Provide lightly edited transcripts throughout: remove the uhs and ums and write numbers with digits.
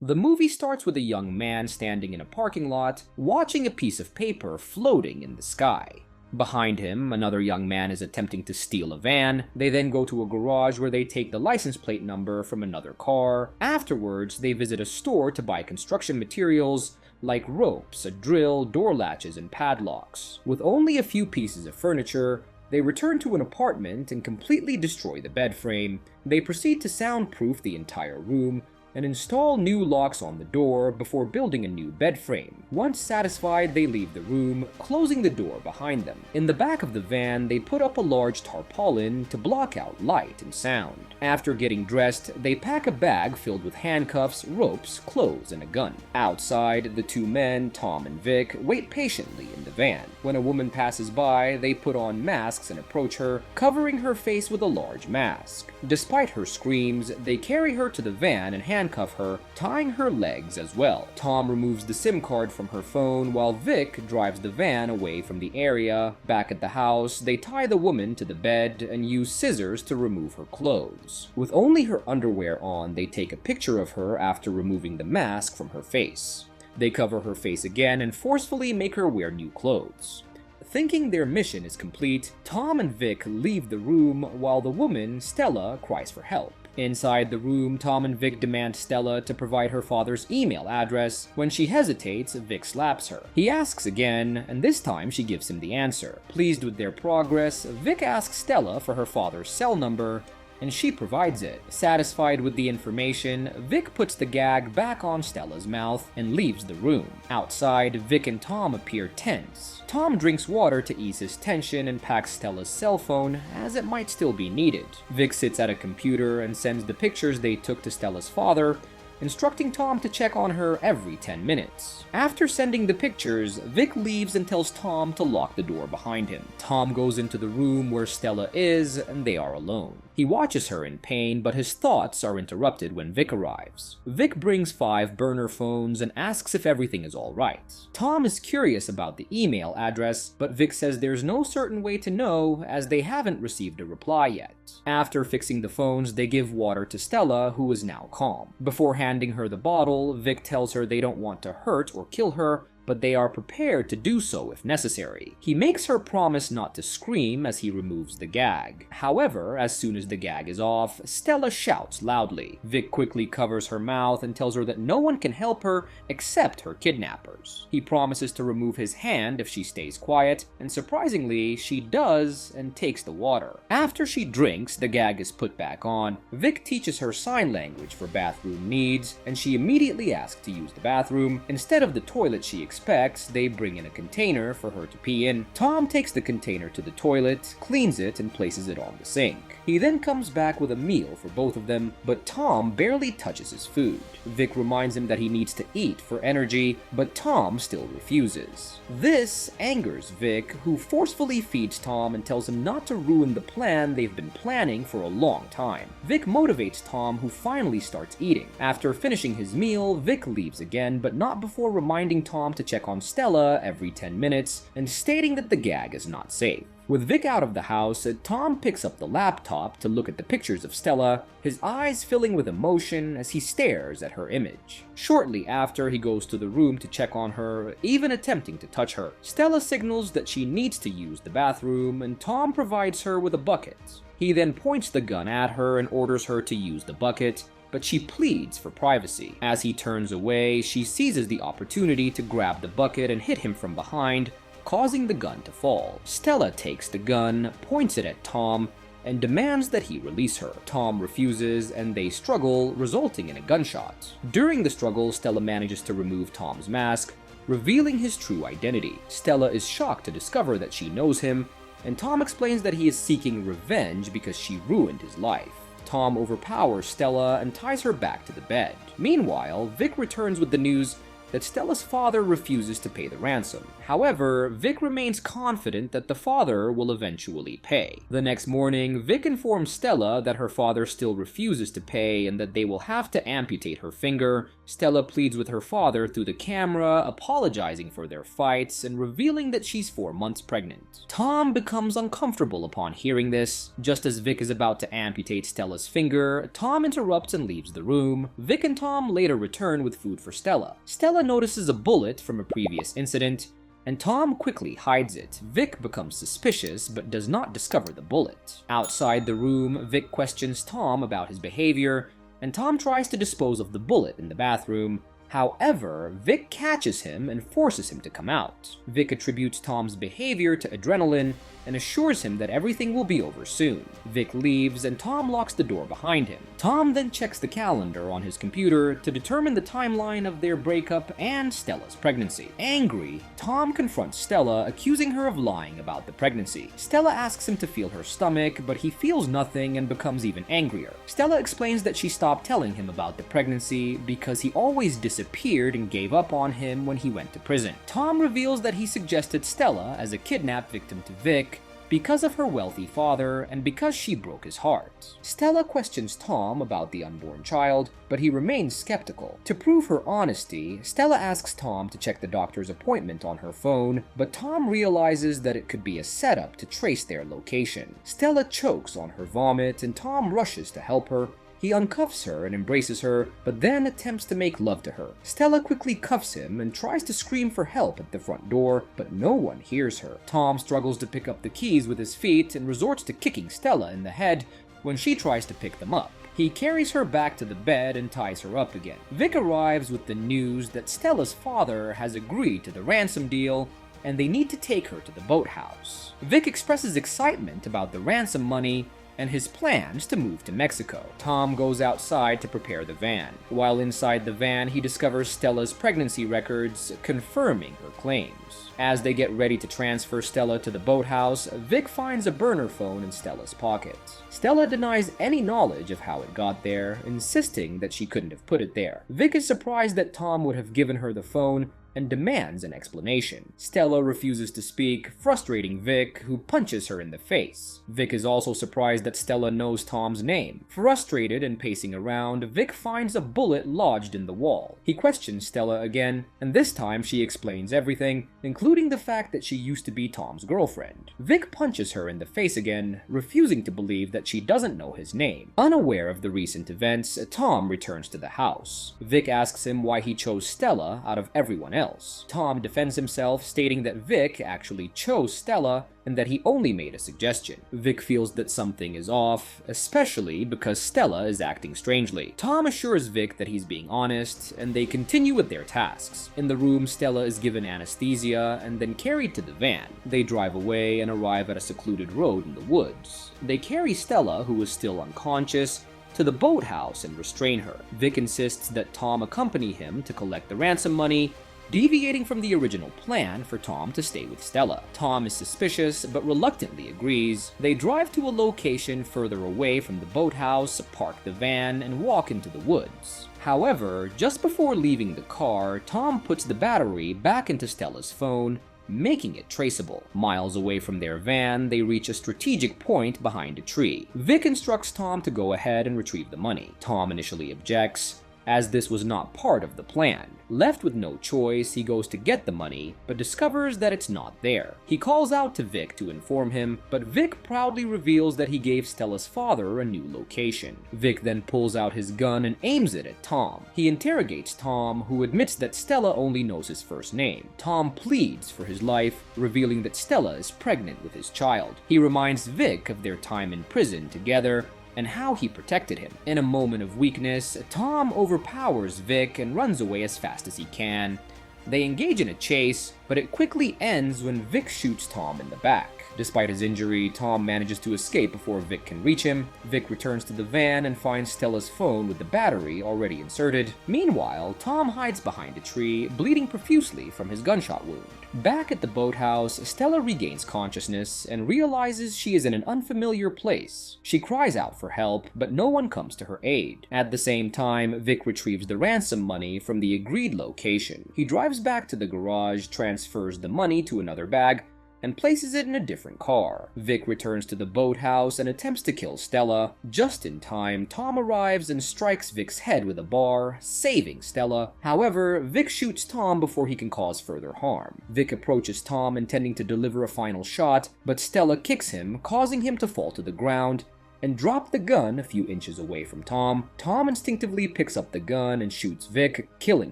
The movie starts with a young man standing in a parking lot, watching a piece of paper floating in the sky. Behind him, another young man is attempting to steal a van. They then go to a garage where they take the license plate number from another car. Afterwards, they visit a store to buy construction materials like ropes, a drill, door latches, and padlocks. With only a few pieces of furniture, they return to an apartment and completely destroy the bed frame. They proceed to soundproof the entire room and install new locks on the door before building a new bed frame. Once satisfied, they leave the room, closing the door behind them. In the back of the van, they put up a large tarpaulin to block out light and sound. After getting dressed, they pack a bag filled with handcuffs, ropes, clothes, and a gun. Outside, the two men, Tom and Vic, wait patiently in the van. When a woman passes by, they put on masks and approach her, covering her face with a large mask. Despite her screams, they carry her to the van and handcuff her, tying her legs as well. Tom removes the SIM card from her phone while Vic drives the van away from the area. Back at the house, they tie the woman to the bed and use scissors to remove her clothes. With only her underwear on, they take a picture of her after removing the mask from her face. They cover her face again and forcefully make her wear new clothes. Thinking their mission is complete, Tom and Vic leave the room while the woman, Stella, cries for help. Inside the room, Tom and Vic demand Stella to provide her father's email address. When she hesitates, Vic slaps her. He asks again, and this time she gives him the answer. Pleased with their progress, Vic asks Stella for her father's cell number, and she provides it. Satisfied with the information, Vic puts the gag back on Stella's mouth and leaves the room. Outside, Vic and Tom appear tense. Tom drinks water to ease his tension and packs Stella's cell phone, as it might still be needed. Vic sits at a computer and sends the pictures they took to Stella's father, instructing Tom to check on her every 10 minutes. After sending the pictures, Vic leaves and tells Tom to lock the door behind him. Tom goes into the room where Stella is, and they are alone. He watches her in pain, but his thoughts are interrupted when Vic arrives. Vic brings 5 burner phones and asks if everything is alright. Tom is curious about the email address, but Vic says there's no certain way to know as they haven't received a reply yet. After fixing the phones, they give water to Stella, who is now calm. Before handing her the bottle, Vic tells her they don't want to hurt or kill her, but they are prepared to do so if necessary. He makes her promise not to scream as he removes the gag. However, as soon as the gag is off, Stella shouts loudly. Vic quickly covers her mouth and tells her that no one can help her except her kidnappers. He promises to remove his hand if she stays quiet, and surprisingly, she does and takes the water. After she drinks, the gag is put back on. Vic teaches her sign language for bathroom needs, and she immediately asks to use the bathroom. Instead of the toilet she expects, they bring in a container for her to pee in. Tom takes the container to the toilet, cleans it, and places it on the sink. He then comes back with a meal for both of them, but Tom barely touches his food. Vic reminds him that he needs to eat for energy, but Tom still refuses. This angers Vic, who forcefully feeds Tom and tells him not to ruin the plan they've been planning for a long time. Vic motivates Tom, who finally starts eating. After finishing his meal, Vic leaves again, but not before reminding Tom to check on Stella every 10 minutes and stating that the gag is not safe. With Vic out of the house, Tom picks up the laptop to look at the pictures of Stella, his eyes filling with emotion as he stares at her image. Shortly after, he goes to the room to check on her, even attempting to touch her. Stella signals that she needs to use the bathroom, and Tom provides her with a bucket. He then points the gun at her and orders her to use the bucket, but she pleads for privacy. As he turns away, she seizes the opportunity to grab the bucket and hit him from behind, causing the gun to fall. Stella takes the gun, points it at Tom, and demands that he release her. Tom refuses, and they struggle, resulting in a gunshot. During the struggle, Stella manages to remove Tom's mask, revealing his true identity. Stella is shocked to discover that she knows him, and Tom explains that he is seeking revenge because she ruined his life. Tom overpowers Stella and ties her back to the bed. Meanwhile, Vic returns with the news that Stella's father refuses to pay the ransom. However, Vic remains confident that the father will eventually pay. The next morning, Vic informs Stella that her father still refuses to pay and that they will have to amputate her finger. Stella pleads with her father through the camera, apologizing for their fights and revealing that she's 4 months pregnant. Tom becomes uncomfortable upon hearing this. Just as Vic is about to amputate Stella's finger, Tom interrupts and leaves the room. Vic and Tom later return with food for Stella. Stella notices a bullet from a previous incident, and Tom quickly hides it. Vic becomes suspicious, but does not discover the bullet. Outside the room, Vic questions Tom about his behavior, and Tom tries to dispose of the bullet in the bathroom. However, Vic catches him and forces him to come out. Vic attributes Tom's behavior to adrenaline and assures him that everything will be over soon. Vic leaves and Tom locks the door behind him. Tom then checks the calendar on his computer to determine the timeline of their breakup and Stella's pregnancy. Angry, Tom confronts Stella, accusing her of lying about the pregnancy. Stella asks him to feel her stomach, but he feels nothing and becomes even angrier. Stella explains that she stopped telling him about the pregnancy because he always disappeared and gave up on him when he went to prison. Tom reveals that he suggested Stella as a kidnapped victim to Vic because of her wealthy father and because she broke his heart. Stella questions Tom about the unborn child, but he remains skeptical. To prove her honesty, Stella asks Tom to check the doctor's appointment on her phone, but Tom realizes that it could be a setup to trace their location. Stella chokes on her vomit and Tom rushes to help her. He uncuffs her and embraces her, but then attempts to make love to her. Stella quickly cuffs him and tries to scream for help at the front door, but no one hears her. Tom struggles to pick up the keys with his feet and resorts to kicking Stella in the head when she tries to pick them up. He carries her back to the bed and ties her up again. Vic arrives with the news that Stella's father has agreed to the ransom deal and they need to take her to the boathouse. Vic expresses excitement about the ransom money and his plans to move to Mexico. Tom goes outside to prepare the van. While inside the van, he discovers Stella's pregnancy records, confirming her claims. As they get ready to transfer Stella to the boathouse, Vic finds a burner phone in Stella's pocket. Stella denies any knowledge of how it got there, insisting that she couldn't have put it there. Vic is surprised that Tom would have given her the phone and demands an explanation. Stella refuses to speak, frustrating Vic, who punches her in the face. Vic is also surprised that Stella knows Tom's name. Frustrated and pacing around, Vic finds a bullet lodged in the wall. He questions Stella again, and this time she explains everything, including the fact that she used to be Tom's girlfriend. Vic punches her in the face again, refusing to believe that she doesn't know his name. Unaware of the recent events, Tom returns to the house. Vic asks him why he chose Stella out of everyone else. Tom defends himself, stating that Vic actually chose Stella and that he only made a suggestion. Vic feels that something is off, especially because Stella is acting strangely. Tom assures Vic that he's being honest, and they continue with their tasks. In the room, Stella is given anesthesia and then carried to the van. They drive away and arrive at a secluded road in the woods. They carry Stella, who is still unconscious, to the boathouse and restrain her. Vic insists that Tom accompany him to collect the ransom money, deviating from the original plan for Tom to stay with Stella. Tom is suspicious, but reluctantly agrees. They drive to a location further away from the boathouse, park the van, and walk into the woods. However, just before leaving the car, Tom puts the battery back into Stella's phone, making it traceable. Miles away from their van, they reach a strategic point behind a tree. Vic instructs Tom to go ahead and retrieve the money. Tom initially objects, as this was not part of the plan. Left with no choice, he goes to get the money, but discovers that it's not there. He calls out to Vic to inform him, but Vic proudly reveals that he gave Stella's father a new location. Vic then pulls out his gun and aims it at Tom. He interrogates Tom, who admits that Stella only knows his first name. Tom pleads for his life, revealing that Stella is pregnant with his child. He reminds Vic of their time in prison together, and how he protected him. In a moment of weakness, Tom overpowers Vic and runs away as fast as he can. They engage in a chase, but it quickly ends when Vic shoots Tom in the back. Despite his injury, Tom manages to escape before Vic can reach him. Vic returns to the van and finds Stella's phone with the battery already inserted. Meanwhile, Tom hides behind a tree, bleeding profusely from his gunshot wound. Back at the boathouse, Stella regains consciousness and realizes she is in an unfamiliar place. She cries out for help, but no one comes to her aid. At the same time, Vic retrieves the ransom money from the agreed location. He drives back to the garage, transfers the money to another bag, and places it in a different car. Vic returns to the boathouse and attempts to kill Stella. Just in time, Tom arrives and strikes Vic's head with a bar, saving Stella. However, Vic shoots Tom before he can cause further harm. Vic approaches Tom intending to deliver a final shot, but Stella kicks him, causing him to fall to the ground and drop the gun a few inches away from Tom. Tom instinctively picks up the gun and shoots Vic, killing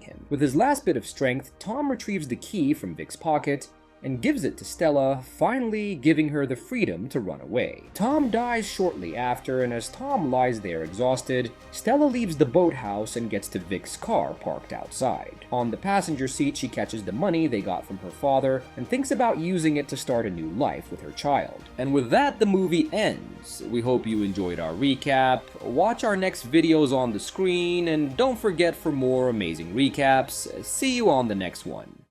him. With his last bit of strength, Tom retrieves the key from Vic's pocket and gives it to Stella, finally giving her the freedom to run away. Tom dies shortly after, and as Tom lies there exhausted, Stella leaves the boathouse and gets to Vic's car parked outside. On the passenger seat, she catches the money they got from her father and thinks about using it to start a new life with her child. And with that, the movie ends. We hope you enjoyed our recap. Watch our next videos on the screen, and don't forget for more amazing recaps. See you on the next one.